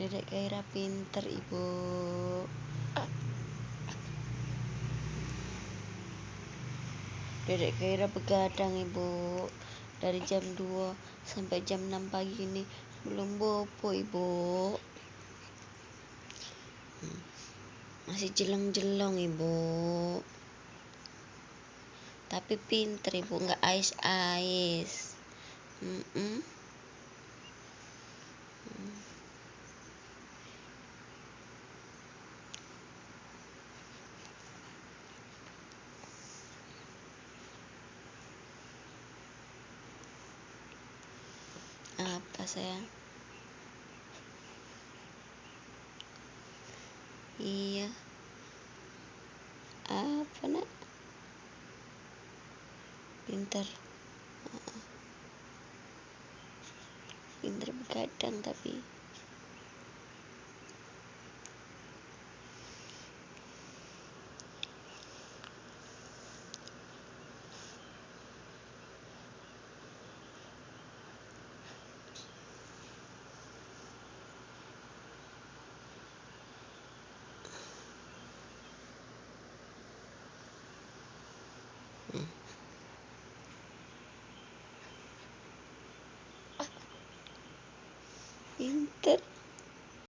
Dedek Kaira pinter, Ibu. Dedek Kaira begadang, Ibu. Dari jam 2 sampai jam 6 pagi ini belum bobo, Ibu. Masih jelong-jelong, Ibu. Tapi pinter, Ibu, nggak ais-ais. Apa sayang? Iya. Apa nak? Pinter. Pinter begadang tapi. Pinter.